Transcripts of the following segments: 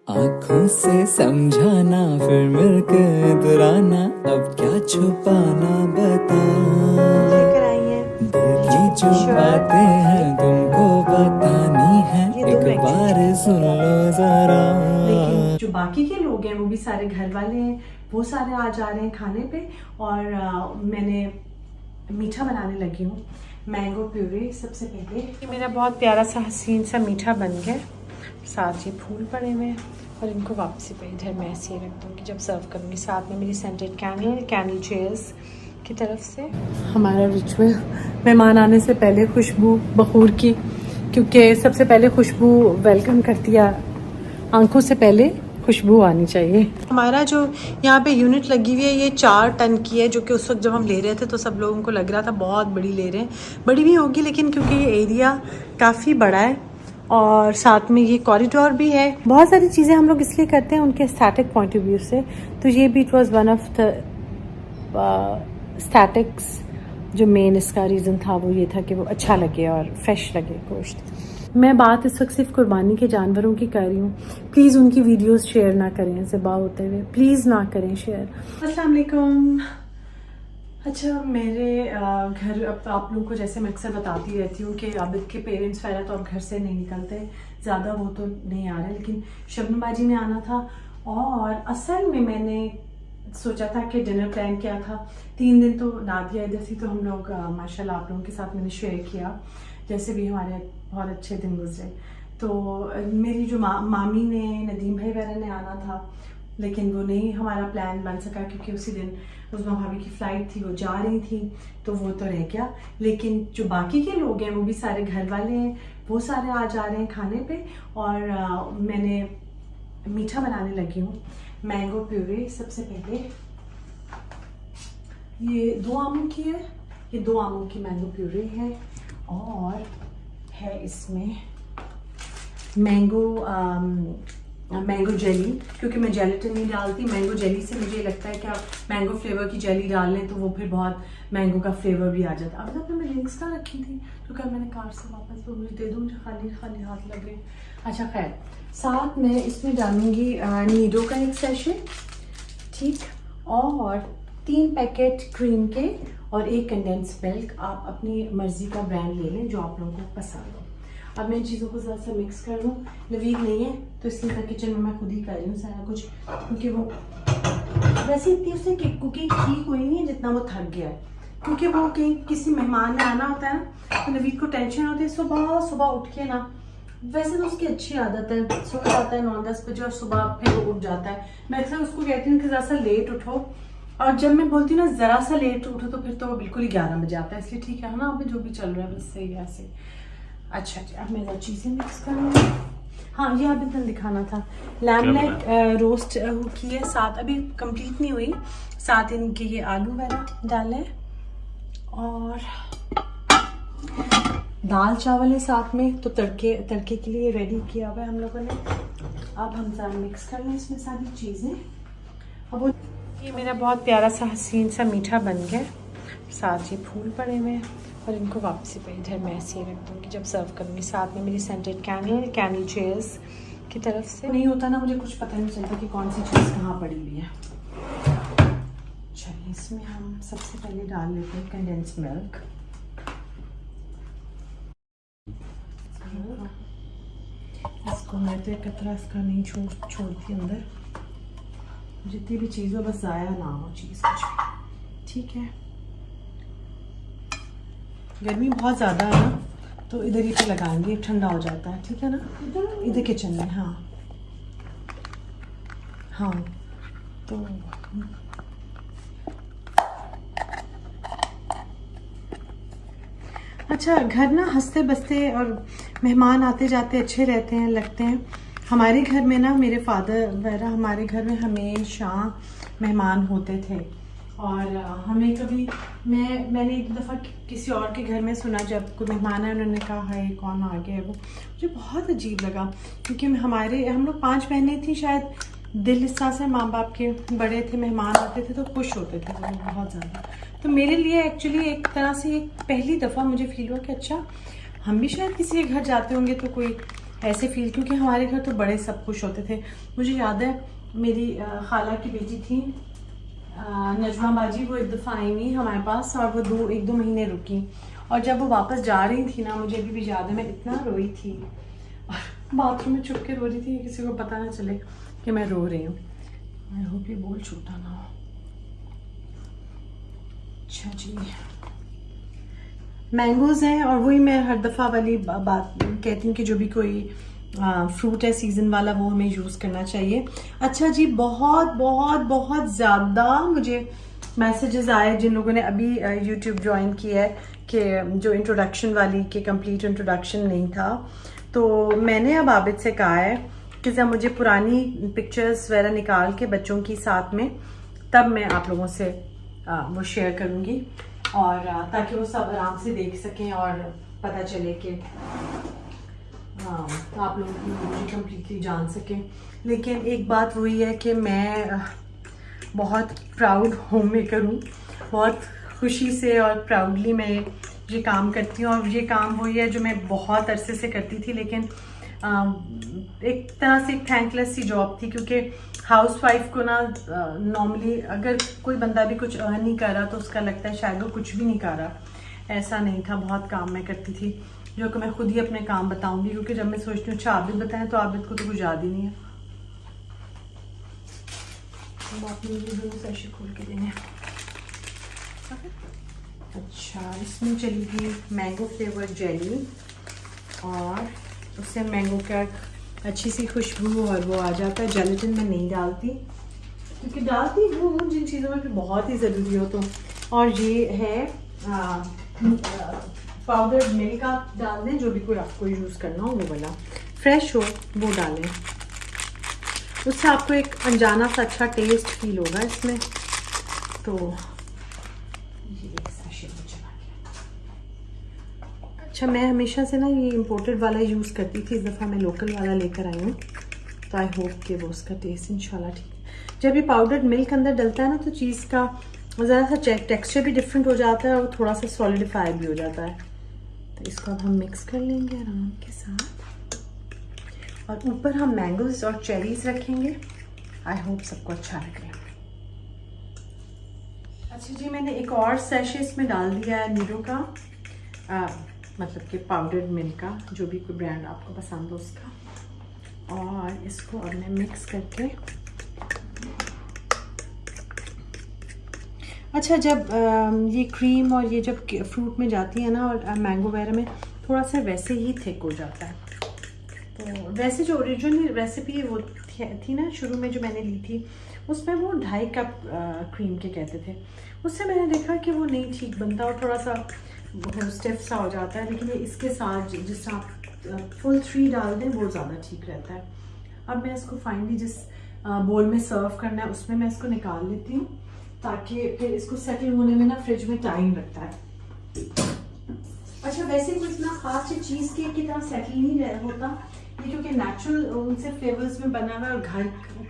आंखों से समझाना फिर मिलकर इतराना, अब क्या छुपाना बता। दिल की जो बातें हैं तुमको बतानी है, एक बार सुन लो जरा। लेकिन जो बाकी के लोग हैं वो भी सारे घर वाले हैं, वो सारे आ जा रहे हैं खाने पे। और मैंने मीठा बनाने लगी हूँ, मैंगो प्यूरी। सबसे पहले ये मेरा बहुत प्यारा सा हसीन सा मीठा बन गया, साथ ये फूल पड़े हुए हैं और इनको वापसी पे इधर मैं ऐसे ही रख दूँगी जब सर्व करूँगी। साथ में मेरी सेंटेड कैंडल चेयर्स की तरफ से। हमारा रिचुअल मेहमान आने से पहले खुशबू बखूर की, क्योंकि सबसे पहले खुशबू वेलकम करती है, आंखों से पहले खुशबू आनी चाहिए। हमारा जो यहाँ पे यूनिट लगी हुई है ये 4 टन की है, जो कि उस वक्त जब हम ले रहे थे तो सब लोगों को लग रहा था बहुत बड़ी ले रहे हैं। बड़ी भी होगी लेकिन क्योंकि ये एरिया काफ़ी बड़ा है और साथ में ये कॉरिडोर भी है। बहुत सारी चीज़ें हम लोग इसलिए करते हैं उनके स्टैटिक पॉइंट ऑफ व्यू से, तो ये भी it was one of the statics. जो मेन इसका रीज़न था वो ये था कि वो अच्छा लगे और फ्रेश लगे गोश्त। मैं बात इस वक्त सिर्फ कुर्बानी के जानवरों की कर रही हूँ, प्लीज़ उनकी वीडियोस शेयर ना करें ज़िबा होते हुए, प्लीज़ ना करें शेयर। अस्सलाम वालेकुम। अच्छा, मेरे घर अब आप लोगों को जैसे मैं अक्सर बताती रहती हूँ कि आबिद के पेरेंट्स वगैरह तो अब घर से नहीं निकलते ज़्यादा, वो तो नहीं आ रहे, लेकिन शबनम बाजी ने आना था। और असल में मैंने सोचा था कि डिनर प्लान किया था, 3 दिन तो नादिया इधर थी तो हम लोग माशाल्लाह आप लोगों के साथ मैंने शेयर किया, जैसे भी हमारे बहुत अच्छे दिन गुजरे। तो मेरी जो मामी ने, नदीम भाई वगैरह ने आना था, लेकिन वो नहीं हमारा प्लान बन सका क्योंकि उसी दिन उस्मा भाभी की फ़्लाइट थी, वो जा रही थी, तो वो तो रह गया। लेकिन जो बाकी के लोग हैं वो भी सारे घर वाले हैं, वो सारे आ जा रहे हैं खाने पे। और मैंने मीठा बनाने लगी हूँ, मैंगो प्यूरी। सबसे पहले ये 2 आमों की है, ये 2 आमों की मैंगो प्यूरी है और है इसमें मैंगो जेली, क्योंकि मैं जेलेटिन नहीं डालती। मैंगो जेली से मुझे लगता है कि आप मैंगो फ्लेवर की जेली डाल लें तो वो फिर बहुत मैंगो का फ्लेवर भी आ जाता है। अब तक मैं लिंक्स का रखी थी तो क्या मैंने कार से वापस वो मुझे दे दूँ, मुझे खाली खाली हाथ लग रहे। अच्छा खैर, साथ में इसमें डालूंगी नीडो का एक सैशे, ठीक, और 3 पैकेट क्रीम के और 1 कंडेंस मिल्क। आप अपनी मर्जी का ब्रांड ले लें जो आप लोगों को पसंद हो। अब मैं इन चीज़ों को ज़रा सा मिक्स कर लूँ। नवीद नहीं है तो इसलिए किचन में मैं खुद ही कर रही हूँ सारा कुछ, क्योंकि वो वैसे इतनी उससे कुकिंग ठीक हुई नहीं है जितना वो थक गया है, क्योंकि वो कहीं किसी मेहमान ने आना होता है ना, तो नवीद को टेंशन होती है सुबह सुबह उठ के ना। वैसे तो उसकी अच्छी आदत है, सो जाता है 9-10 बजे और सुबह फिर वो उठ जाता है। मैं अक्सर उसको कहती हूँ कि ज़रा सा लेट उठो, और जब मैं बोलती हूँ ना ज़रा सा लेट उठो तो फिर तो वो बिल्कुल ही 11 बजे आता है, इसलिए ठीक है ना, अभी जो भी चल रहा है बस सही है ऐसे। अच्छा जी, अब मैं चीज़ें मिक्स करूँगी। हाँ, ये अभी मैंने दिखाना था, लैमनेट रोस्ट की है, साथ अभी कंप्लीट नहीं हुई, साथ इनके ये आलू वगैरह डाले और दाल चावल है साथ में, तो तड़के के लिए रेडी किया हुआ है हम लोगों ने। अब हम ज़रा मिक्स कर लें इसमें सारी चीज़ें। अब वो ये मेरा बहुत प्यारा सा हसीन सा मीठा बन गया, साथ ये फूल पड़े हुए हैं और इनको वापसी पे इधर मैं ऐसे ही रख दूँगी जब सर्व करूँगी। साथ में मेरी सेंटेड कैंडल चेयर्स की तरफ से। नहीं होता ना, मुझे कुछ पता नहीं चलता कि कौन सी चीज़ कहाँ पड़ी हुई है। चलिए, इसमें हम सबसे पहले डाल लेते हैं कंडेंस मिल्क। इसको मैं तो एक कतरा इसका नहीं छोड़ती अंदर, जितनी भी चीज़ हो बस ज़ाया ना हो चीज़ कुछ भी, ठीक है। गर्मी बहुत ज़्यादा है ना, तो इधर ही पे लगाएंगे, ठंडा हो जाता है, ठीक है ना, इधर किचन में। हाँ हाँ, तो अच्छा, घर ना हंसते बसते और मेहमान आते जाते अच्छे रहते हैं, लगते हैं। हमारे घर में ना, मेरे फादर वगैरह, हमारे घर में हमेशा मेहमान होते थे और हमें कभी मैंने एक दफ़ा किसी और के घर में सुना, जब कोई मेहमान है उन्होंने कहा हाय कौन आ गया है वो, मुझे बहुत अजीब लगा, क्योंकि हम लोग 5 बहनें थी शायद, दिल इस से माँ बाप के बड़े थे, मेहमान आते थे तो खुश होते थे वो बहुत ज़्यादा। तो मेरे लिए एक्चुअली एक तरह से एक पहली दफ़ा मुझे फील हुआ कि अच्छा, हम भी शायद किसी के घर जाते होंगे तो कोई ऐसे फील, क्योंकि हमारे घर तो बड़े सब खुश होते थे। मुझे याद है मेरी खाला की बेटी थी नजमा बाजी, वो एक दफ़ा आई हुई हमारे पास और वो एक दो महीने रुकी, और जब वो वापस जा रही थी ना, मुझे अभी भी याद है मैं इतना रोई थी और बाथरूम में छुप के रो रही थी, किसी को पता ना चले कि मैं रो रही हूँ। आई होप ये बोल छूटा ना हो। अच्छा जी, मैंगोज़ हैं, और वही मैं हर दफ़ा वाली बात कहती हूँ कि जो भी कोई फ्रूट है सीज़न वाला वो हमें यूज़ करना चाहिए। अच्छा जी, बहुत बहुत बहुत ज़्यादा मुझे मैसेजेस आए जिन लोगों ने अभी यूट्यूब ज्वाइन किया है कि जो इंट्रोडक्शन वाली कि कंप्लीट इंट्रोडक्शन नहीं था, तो मैंने अब आबिद से कहा है कि जब मुझे पुरानी पिक्चर्स वगैरह निकाल के बच्चों की साथ में, तब मैं आप लोगों से वो शेयर करूँगी, और ताकि वो सब आराम से देख सकें और पता चले कि आप लोग मुझे कम्प्लीटली जान सकें। लेकिन एक बात वही है कि मैं बहुत प्राउड होम मेकर हूँ, बहुत खुशी से और प्राउडली मैं ये काम करती हूँ, और ये काम वही है जो मैं बहुत अरसे से करती थी, लेकिन एक तरह से एक थैंकलेस सी जॉब थी, क्योंकि हाउसवाइफ को ना नॉर्मली अगर कोई बंदा भी कुछ अर्न नहीं कर रहा तो उसका लगता है शायद वो कुछ भी नहीं कर रहा। ऐसा नहीं था, बहुत काम मैं करती थी, जो कि मैं खुद ही अपने काम बताऊंगी, क्योंकि जब मैं सोचती हूँ अच्छा आबिद बताएं तो आबिद को तो कुछ याद ही नहीं है। आपने मुझे दोनों सेशन खोल के देने। अच्छा, इसमें चली गई मैंगो फ्लेवर जेली, और उससे मैंगो का अच्छी सी खुशबू और वो आ जाता है। जेलेटिन में नहीं डालती, क्योंकि डालती हूँ जिन चीज़ों में फिर बहुत ही ज़रूरी हो तो। और ये है पाउडर मिल्क, आप डाल दें, जो भी कोई आपको यूज़ करना हो वो वाला, फ्रेश हो वो डालें, उससे आपको एक अनजाना सा अच्छा टेस्ट फील होगा इसमें। तो ये एक सैशे में चला गया। अच्छा, मैं हमेशा से ना ये इम्पोर्टेड वाला यूज़ करती थी, इस दफ़ा मैं लोकल वाला लेकर आई हूँ, तो आई होप कि वो उसका टेस्ट इंशाल्लाह ठीक है। जब ये पाउडर्ड मिल्क अंदर डलता है ना, तो चीज़ का ज़रा सा टेक्सचर भी डिफरेंट हो जाता है और थोड़ा सा सॉलिडिफाई भी हो जाता है। तो इसको अब हम मिक्स कर लेंगे आराम के साथ, और ऊपर हम मैंगोज़ और चेरीज़ रखेंगे। आई होप सबको अच्छा लगे। अच्छा जी, मैंने एक और सैशे इसमें डाल दिया है नीरो का, मतलब कि पाउडर्ड मिल्क का, जो भी कोई ब्रांड आपको पसंद हो उसका, और इसको अब मैं मिक्स करके। अच्छा, जब ये क्रीम और ये जब फ्रूट में जाती है ना, और मैंगो वगैरह में थोड़ा सा वैसे ही थिक हो जाता है। तो वैसे जो ओरिजिनल रेसिपी वो थी ना शुरू में जो मैंने ली थी, उसमें वो 2.5 कप क्रीम के कहते थे, उससे मैंने देखा कि वो नहीं ठीक बनता और थोड़ा सा स्टिफ सा हो जाता है। लेकिन ये इसके साथ जिस आप फुल 3 डाल दें वो ज़्यादा ठीक रहता है। अब मैं इसको फाइनली जिस बोल में सर्व करना है उसमें मैं इसको निकाल लेती हूँ, ताकि फिर इसको सेटल होने में ना फ्रिज में टाइम लगता है। अच्छा, वैसे कुछ ना खास चीज़ केक की तरह सेटल नहीं होता ये, क्योंकि नेचुरल उनसे फ्लेवर्स में बना हुआ है और घर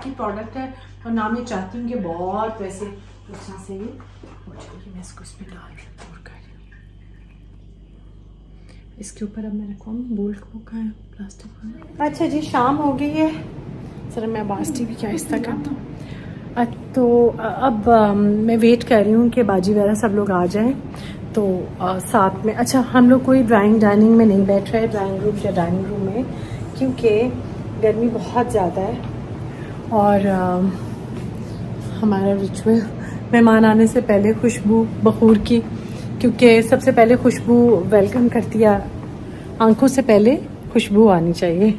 की प्रोडक्ट है, और ना मैं चाहती हूँ कि बहुत वैसे अच्छा से ये हो जाए। मैं इसको इसमें डाल रही हूँ, इसके ऊपर अब मैं रखूँ बोल को का है प्लास्टिक। अच्छा जी, शाम हो गई है, सर मैं बास्ती भी क्या आहिस्ता करता हूँ। तो अब मैं वेट कर रही हूँ कि बाजी वगैरह सब लोग आ जाएं, तो साथ में। अच्छा, हम लोग कोई डाइनिंग में नहीं बैठ रहे, ड्राइंग रूम या डाइनिंग रूम में, क्योंकि गर्मी बहुत ज़्यादा है, और हमारा रिचुअल मेहमान आने से पहले खुशबू बखूर की, क्योंकि सबसे पहले खुशबू वेलकम करती है, आंखों से पहले खुशबू आनी चाहिए।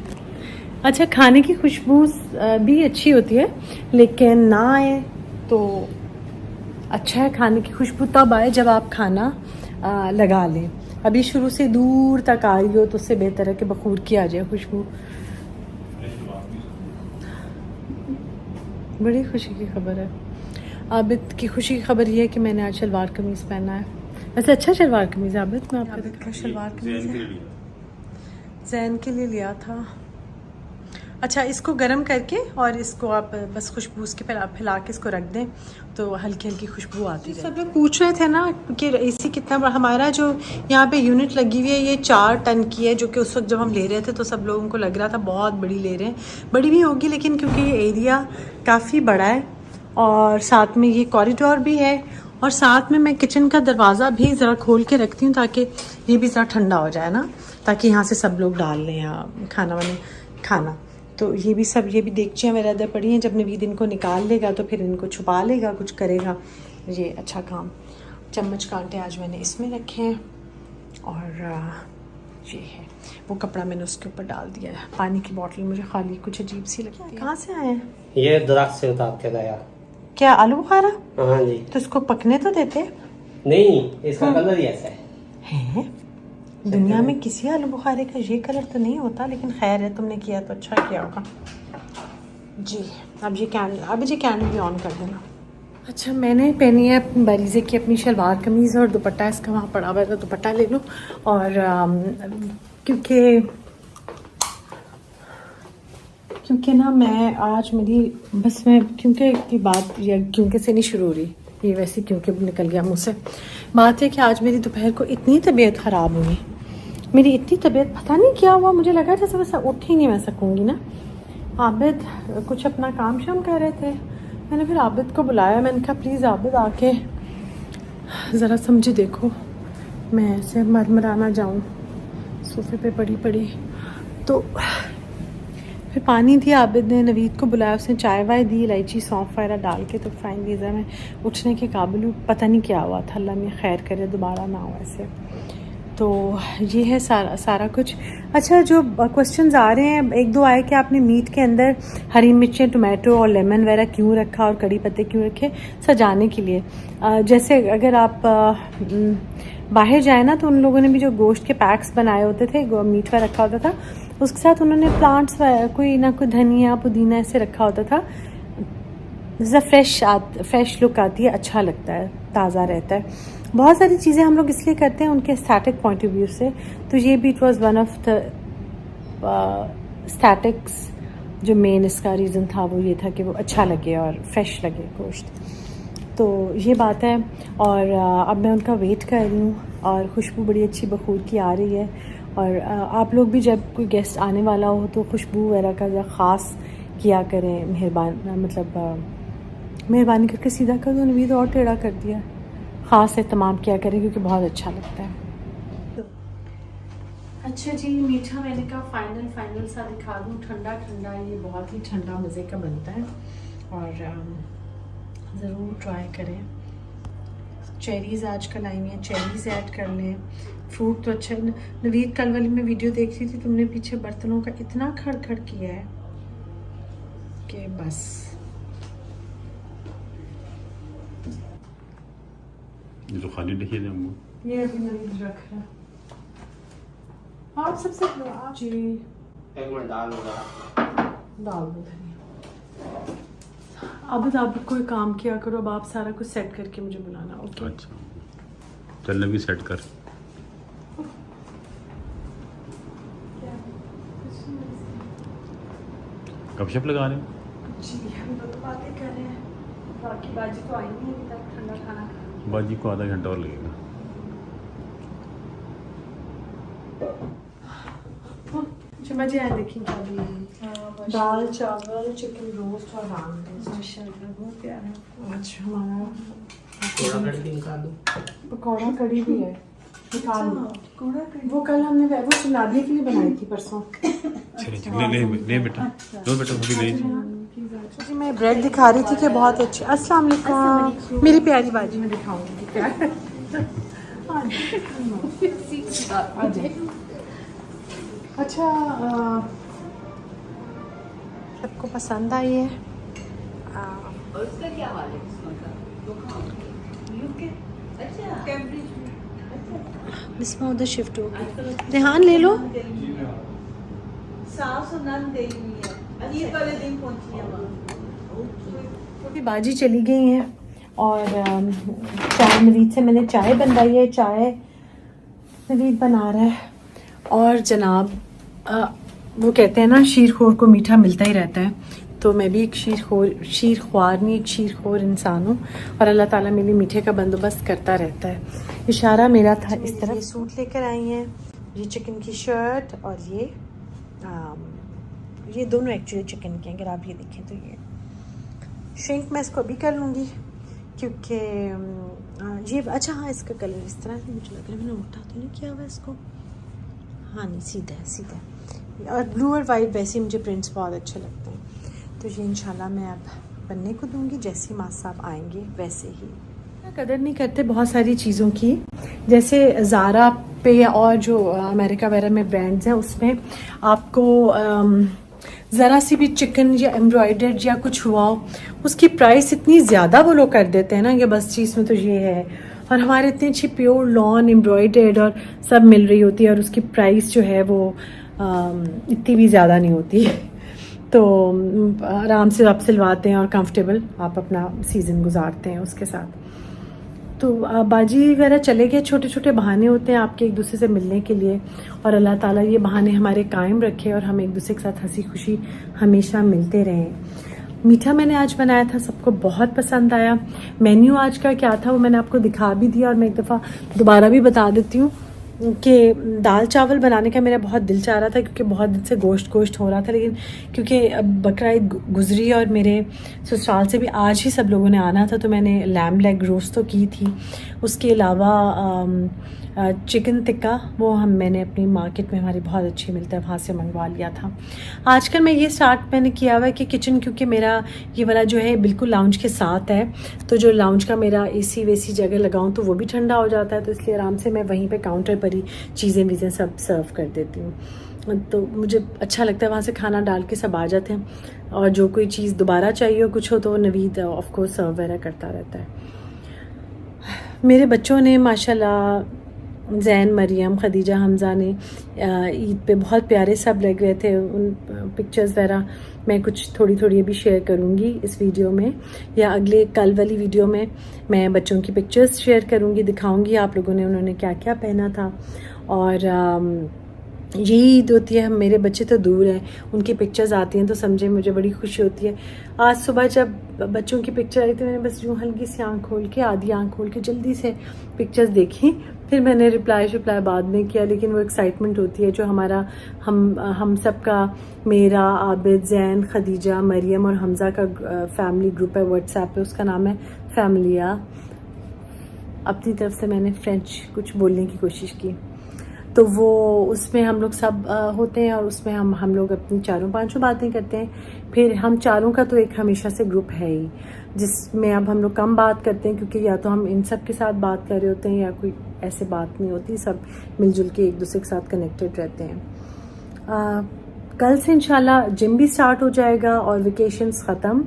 अच्छा, खाने की खुशबू भी अच्छी होती है, लेकिन ना आए तो अच्छा है। खाने की खुशबू तब आए जब आप खाना लगा लें। अभी शुरू से दूर तक आ रही हो तो उससे बेहतर है कि बखूर की आ जाए खुशबू। बड़ी खुशी की खबर है। आबिद की खुशी की खबर ये है कि मैंने आज शलवार कमीज़ पहना है। वैसे अच्छा शलवार कमीज़ आबिद, मैं आपको देखा शलवार कमीज़ जैन के लिए लिया था, अच्छा, इसको गर्म करके और इसको आप बस खुशबू उसके फैला के इसको रख दें तो हल्की हल्की खुशबू आती है। सब लोग पूछ रहे थे ना कि एसी कितना बड़ा, हमारा जो यहाँ पे यूनिट लगी हुई है ये 4 टन की है, जो कि उस वक्त जब हम ले रहे थे तो सब लोगों को लग रहा था बहुत बड़ी ले रहे हैं। बड़ी भी होगी, लेकिन क्योंकि ये एरिया काफ़ी बड़ा है और साथ में ये कॉरिडोर भी है और साथ में मैं किचन का दरवाज़ा भी ज़रा खोल के रखती हूँ ताकि ये भी ज़रा ठंडा हो जाए ना, ताकि यहाँ से सब लोग डाल लें यहाँ खाना। तो ये भी सब, ये भी देगचियाँ मेरे अंदर पड़ी हैं, जब नवीद इनको निकाल लेगा तो फिर इनको छुपा लेगा, कुछ करेगा, ये अच्छा काम। चम्मच कांटे आज मैंने इसमें रखे हैं और ये है वो कपड़ा मैंने उसके ऊपर डाल दिया है। पानी की बोतल मुझे खाली कुछ अजीब सी लगती है। कहाँ से आए हैं? ये दरख्त से उतार के लाया। क्या आलू बुखारा? हाँ जी। तो इसको पकने तो देते। नहीं, इसका कलर ही ऐसा है। दुनिया में किसी आलू बुखारे का ये कलर तो नहीं होता, लेकिन खैर है, तुमने किया तो अच्छा किया होगा जी। अब ये कैंडल भी ऑन कर देना। अच्छा, मैंने पहनी है बरीज़े की अपनी शलवार कमीज़ और दुपट्टा इसका वहाँ पड़ा हुआ है, तो दुपट्टा ले लो। और क्योंकि ना मैं आज मेरी बस मैं क्योंकि की बात या क्योंकि से नहीं शुरू हो रही, ये वैसे क्योंकि निकल गया मुँह से। बात है कि आज मेरी दोपहर को इतनी तबीयत ख़राब हुई, मेरी इतनी तबीयत पता नहीं क्या हुआ, मुझे लगा जैसे वैसा उठ ही नहीं मैं सकूँगी ना। आबिद कुछ अपना काम शाम कर रहे थे, मैंने फिर आबिद को बुलाया, मैंने कहा प्लीज़ आबिद आके ज़रा समझे देखो, मैं ऐसे मरमराना जाऊँ सोफे पे पड़ी। तो फिर पानी दिया आबिद ने, नवीद को बुलाया, उसने चाय वाय दी, इलायची सौंफ वगैरह डाल के, तो फाइनली मैं उठने के काबिल हूँ। पता नहीं क्या हुआ था, अल्लाह में खैर करे दोबारा ना हो ऐसे। तो ये है सारा कुछ। अच्छा, जो क्वेश्चंस आ रहे हैं, एक दो आए कि आपने मीट के अंदर हरी मिर्चें, टोमेटो और लेमन वगैरह क्यों रखा और कड़ी पत्ते क्यों रखे? सजाने के लिए। जैसे अगर आप बाहर जाए ना तो उन लोगों ने भी जो गोश्त के पैक्स बनाए होते थे, मीट वगैरह रखा होता था, उसके साथ उन्होंने प्लांट्स कोई ना कोई धनिया पुदीना ऐसे रखा होता था, जैसा फ्रेश लुक आती है, अच्छा लगता है, ताज़ा रहता है। बहुत सारी चीज़ें हम लोग इसलिए करते हैं उनके स्टैटिक पॉइंट ऑफ व्यू से, तो ये भी it was one of the statics. जो मेन इसका रीज़न था वो ये था कि वो अच्छा लगे और फ्रेश लगे गोश्त, तो ये बात है। और अब मैं उनका वेट कर रही हूँ और खुशबू बड़ी अच्छी बखूर की आ रही है। और आप लोग भी जब कोई गेस्ट आने वाला हो तो खुशबू वगैरह का ख़ास किया करें, मेहरबानी करके सीधा कर दो, नवीद और टेढ़ा कर दिया, ख़ास एहतमाम किया करें क्योंकि बहुत अच्छा लगता है। अच्छा जी, मीठा मैंने कहा फाइनल सा दिखा दूँ, ठंडा ये बहुत ही ठंडा मज़े का बनता है और ज़रूर ट्राई करें। चेरीज़ आजकल आई हैं, चेरीज़ ऐड कर लें। फ्रूट तो अच्छा। नवीद कल वाली मैं वीडियो देख रही थी, तुमने पीछे बर्तनों का इतना खड़खड़ किया है कि बस। ये तो खाली देखिए ये अभी नवीद रख रहा है। आप सबसे जी एक मिनट डाल दो धनिया। अब आप कोई काम किया करो, अब आप सारा कुछ सेट करके मुझे बुलाना। ओके अच्छा, चलने भी सेट कर। गपशप लगा रहे हो? जी, हम तो बातें कर रहे हैं, बाकी बाजी तो आई नहीं अभी तक, ठंडा खाना। बाजी को आधा घंटा और लगेगा। मजे आए, देखिए क्या भी दाल चावल चिकन रोस्ट और रान माशाल्लाह बहुत प्यारा। आज हमारा पकौड़ा कड़ी भी है, वो कल हमने वो सुनादिया के लिए बनाई थी परसों। ले बेटा, लो बेटा थोड़ी ले जी। मैं ब्रेड दिखा रही थी कि बहुत अच्छी। अस्सलाम वालेकुम मेरी प्यारी बाजी, मैं दिखाऊंगी क्या। अच्छा, सबको पसंद आई है। इसमें उधर शिफ्ट हो गई। रेहान ले लो। बाजी चली गई हैं और चाय नवीद से मैंने चाय बनवाई है, चाय नवीद बना रहा है। और जनाब वो कहते हैं ना, शीरखोर को मीठा मिलता ही रहता है, तो मैं भी एक शीरख्वार नहीं, एक शीरखोर इंसान हूँ, और अल्लाह ताला मेरे लिए मीठे का बंदोबस्त करता रहता है। इशारा मेरा था इस तरफ। ये सूट लेकर आई हैं, ये चिकन की शर्ट, और ये दोनों एक्चुअली चिकन के हैं। अगर आप ये देखें तो ये श्रिंक मैं इसको अभी कर लूँगी, क्योंकि ये अच्छा हाँ, इसका कलर इस तरह से मुझे लग रहा है, मैंने उल्टा तो नहीं किया हुआ इसको, हाँ नहीं सीधा है, सीधा है। और ब्लू और वाइट वैसे ही मुझे प्रिंट्स बहुत अच्छे लगते हैं, तो ये इंशाल्लाह मैं अब बनने को दूँगी, जैसे ही माँ साहब आएंगे वैसे ही। कदर नहीं करते बहुत सारी चीज़ों की, जैसे ज़ारा पे और जो अमेरिका वगैरह में ब्रांड्स हैं, उसमें आपको ज़रा सी भी चिकन या एम्ब्रॉयडर्ड या कुछ हुआ हो, उसकी प्राइस इतनी ज़्यादा वो लोग कर देते हैं ना कि बस चीज़ में तो ये है, और हमारे इतनी अच्छी प्योर लॉन एम्ब्रॉयडर्ड और सब मिल रही होती है, और उसकी प्राइस जो है वो इतनी भी ज़्यादा नहीं होती है, तो आराम से आप सिलवाते हैं और कंफर्टेबल आप अपना सीज़न गुजारते हैं उसके साथ। तो बाजी वगैरह चले गए, छोटे छोटे बहाने होते हैं आपके एक दूसरे से मिलने के लिए, और अल्लाह ताला ये बहाने हमारे कायम रखे और हम एक दूसरे के साथ हंसी खुशी हमेशा मिलते रहें। मीठा मैंने आज बनाया था, सबको बहुत पसंद आया। मेन्यू आज का क्या था वो मैंने आपको दिखा भी दिया, और मैं एक दफ़ा दोबारा भी बता देती हूँ कि दाल चावल बनाने का मेरा बहुत दिल चाह रहा था, क्योंकि बहुत दिन से गोश्त हो रहा था, लेकिन क्योंकि बकरा ईद गुजरी और मेरे ससुराल से भी आज ही सब लोगों ने आना था, तो मैंने लैम्ब लेग रोस्ट तो की थी। उसके अलावा चिकन टिक्का वो मैंने अपनी मार्केट में हमारी बहुत अच्छी मिलता है, वहाँ से मंगवा लिया था। आजकल मैं ये स्टार्ट मैंने किया हुआ है कि किचन, क्योंकि मेरा ये वाला जो है बिल्कुल लाउंज के साथ है, तो जो लाउंज का मेरा एसी वेसी जगह लगाऊं तो वो भी ठंडा हो जाता है, तो इसलिए आराम से मैं वहीं पे काउंटर पर ही चीज़ें वीज़ें सब सर्व कर देती हूँ। तो मुझे अच्छा लगता है वहाँ से खाना डाल के सब आ जाते हैं, और जो कोई चीज़ दोबारा चाहिए हो कुछ हो तो नवीद ऑफकोर्स सर्व वगैरह करता रहता है। मेरे बच्चों ने माशाल्लाह, जैन, मरियम, खदीजा, हमज़ा ने ईद पे बहुत प्यारे सब लग रहे थे। उन पिक्चर्स वगैरह मैं कुछ थोड़ी थोड़ी अभी शेयर करूँगी इस वीडियो में, या अगले कल वाली वीडियो में मैं बच्चों की पिक्चर्स शेयर करूँगी, दिखाऊँगी आप लोगों ने उन्होंने क्या क्या पहना था। और यही ईद होती है, मेरे बच्चे तो दूर हैं, उनकी पिक्चर्स आती हैं तो समझे मुझे बड़ी खुशी होती है। आज सुबह जब बच्चों की पिक्चर आई तो मैंने बस यूँ हल्की सी आँख खोल के, आधी आँख खोल के जल्दी से पिक्चर्स देखी, फिर मैंने रिप्लाई बाद में किया, लेकिन वो एक्साइटमेंट होती है जो हमारा हम सब का, मेरा, आबिद, जैन, खदीजा, मरियम और हमज़ा का फैमिली ग्रुप है व्हाट्सएप पे, उसका नाम है फैमिलिया। अपनी तरफ से मैंने फ्रेंच कुछ बोलने की कोशिश की, तो वो उसमें हम लोग सब होते हैं, और उसमें हम लोग अपनी 4-5 बातें करते हैं। फिर हम चारों का तो एक हमेशा से ग्रुप है ही, जिसमें अब हम लोग कम बात करते हैं, क्योंकि या तो हम इन सब के साथ बात कर रहे होते हैं या कोई ऐसे बात नहीं होती, सब मिलजुल के एक दूसरे के साथ कनेक्टेड रहते हैं। कल से इंशाल्लाह जिम भी स्टार्ट हो जाएगा और वेकेशंस ख़त्म,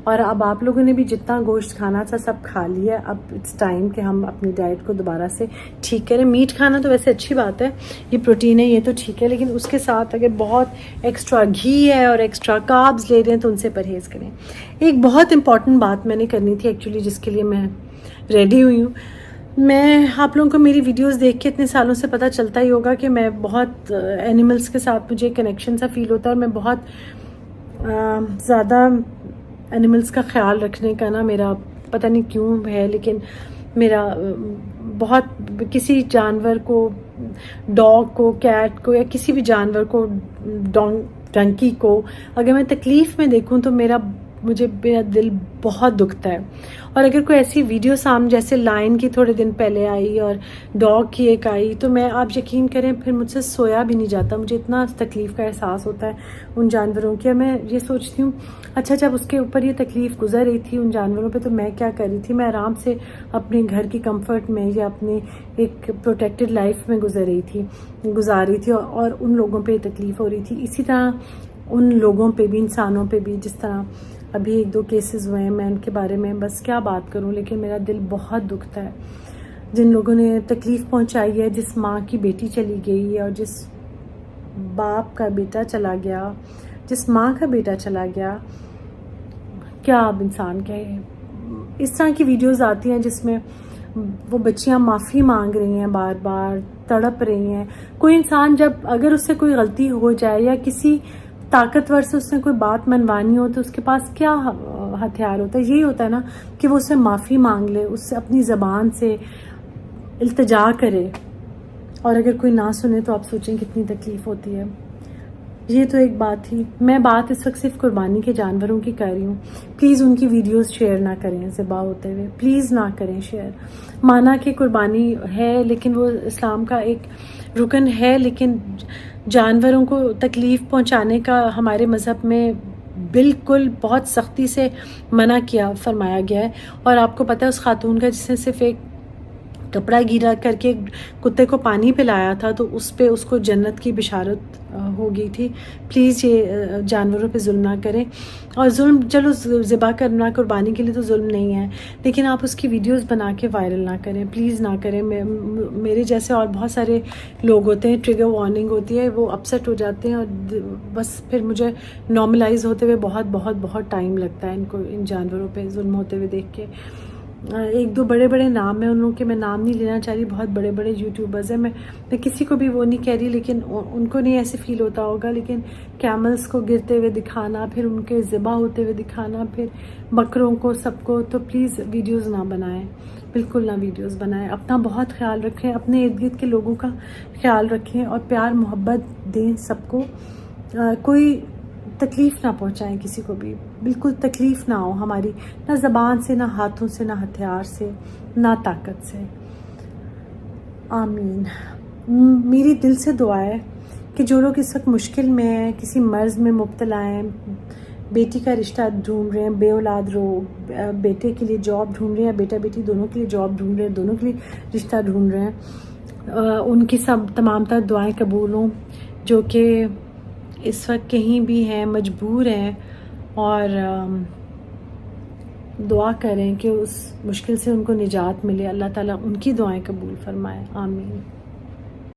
और अब आप लोगों ने भी जितना गोश्त खाना था सब खा लिया, अब इट्स टाइम कि हम अपनी डाइट को दोबारा से ठीक करें। मीट खाना तो वैसे अच्छी बात है, ये प्रोटीन है, ये तो ठीक है, लेकिन उसके साथ अगर बहुत एक्स्ट्रा घी है और एक्स्ट्रा कार्ब्स ले रहे हैं तो उनसे परहेज़ करें। एक बहुत इंपॉर्टेंट बात मैंने करनी थी एक्चुअली, जिसके लिए मैं रेडी हुई हूँ। मैं आप लोगों को मेरी वीडियोस देख के इतने सालों से पता चलता ही होगा कि मैं बहुत एनिमल्स के साथ मुझे कनेक्शन सा फील होता है, और मैं बहुत ज़्यादा एनिमल्स का ख्याल रखने का ना मेरा पता नहीं क्यों है, लेकिन मेरा बहुत किसी जानवर को, डॉग को, कैट को, या किसी भी जानवर को, डंकी को अगर मैं तकलीफ़ में देखूं तो मेरा दिल बहुत दुखता है। और अगर कोई ऐसी वीडियो सामने, जैसे लायन की थोड़े दिन पहले आई और डॉग की एक आई, तो मैं, आप यकीन करें, फिर मुझसे सोया भी नहीं जाता, मुझे इतना तकलीफ़ का एहसास होता है उन जानवरों की। मैं ये सोचती हूँ, अच्छा जब उसके ऊपर ये तकलीफ़ गुजर रही थी उन जानवरों पे, तो मैं क्या कर रही थी? मैं आराम से अपने घर की कंफर्ट में या अपने एक प्रोटेक्टेड लाइफ में गुजार रही थी, और उन लोगों पे तकलीफ़ हो रही थी। इसी तरह उन लोगों पे भी, इंसानों पे भी, जिस तरह अभी 1-2 केसेस हुए हैं, मैं उनके बारे में बस क्या बात करूं, लेकिन मेरा दिल बहुत दुखता है। जिन लोगों ने तकलीफ़ पहुंचाई है, जिस माँ की बेटी चली गई और जिस बाप का बेटा चला गया, जिस माँ का बेटा चला गया, क्या अब इंसान कहे। इस तरह की वीडियोस आती हैं जिसमें वो बच्चियां माफ़ी मांग रही हैं बार बार, तड़प रही हैं। कोई इंसान जब अगर उससे कोई गलती हो जाए या किसी ताकतवर से उसने कोई बात मनवानी हो तो उसके पास क्या हथियार होता है? यही होता है ना कि वो उससे माफ़ी मांग ले, उससे अपनी ज़बान से इल्तिजा करे। और अगर कोई ना सुने तो आप सोचें कितनी तकलीफ़ होती है। ये तो एक बात थी। मैं बात इस वक्त सिर्फ कुर्बानी के जानवरों की कर रही हूँ। प्लीज़ उनकी वीडियोस शेयर ना करें ज़िबा होते हुए, प्लीज़ ना करें शेयर। माना कि कुर्बानी है लेकिन वो इस्लाम का एक रुकन है, लेकिन जानवरों को तकलीफ़ पहुँचाने का हमारे मज़हब में बिल्कुल बहुत सख्ती से मना किया फरमाया गया है। और आपको पता है उस खातून का जिसने सिर्फ एक कपड़ा गीला करके कुत्ते को पानी पिलाया था तो उस पे उसको जन्नत की बिशारत हो गई थी। प्लीज़ ये जानवरों पे जुल्म ना करें। और जुल्म चलो ज़िबा करना कुर्बानी के लिए तो जुल्म नहीं है, लेकिन आप उसकी वीडियोस बना के वायरल ना करें, प्लीज़ ना करें। मेरे जैसे और बहुत सारे लोग होते हैं, ट्रिगर वार्निंग होती है, वो अपसेट हो जाते हैं और बस फिर मुझे नॉर्मलाइज होते हुए बहुत बहुत बहुत टाइम लगता है इनको, इन जानवरों पे जुल्म होते हुए देख के। एक दो बड़े बड़े नाम हैं उन लोगों के, मैं नाम नहीं लेना चाह रही, बहुत बड़े बड़े यूट्यूबर्स हैं। मैं किसी को भी वो नहीं कह रही, लेकिन उनको नहीं ऐसे फील होता होगा, लेकिन कैमल्स को गिरते हुए दिखाना, फिर उनके ज़िबा होते हुए दिखाना, फिर बकरों को, सबको, तो प्लीज़ वीडियोस ना बनाएं, बिल्कुल ना वीडियोस बनाएं। अपना बहुत ख्याल रखें, अपने इर्द गिर्द के लोगों का ख्याल रखें और प्यार मोहब्बत दें सबको। कोई तकलीफ़ ना पहुंचाएं किसी को भी, बिल्कुल तकलीफ़ ना हो हमारी, ना ज़बान से, ना हाथों से, ना हथियार से, ना ताकत से। आमीन। मेरी दिल से दुआ है कि जो लोग इस वक्त मुश्किल में हैं, किसी मर्ज़ में मुब्तला हैं, बेटी का रिश्ता ढूंढ रहे हैं, बेऔलाद बेटे के लिए जॉब ढूंढ रहे हैं, बेटा बेटी दोनों के लिए जॉब ढूंढ रहे हैं, दोनों के लिए रिश्ता ढूंढ रहे हैं, उनकी सब तमाम तर दुआएं कबूल हों। जो कि इस वक्त कहीं भी हैं, मजबूर हैं, और दुआ करें कि उस मुश्किल से उनको निजात मिले। अल्लाह ताला उनकी दुआएं कबूल फरमाए। आमीन।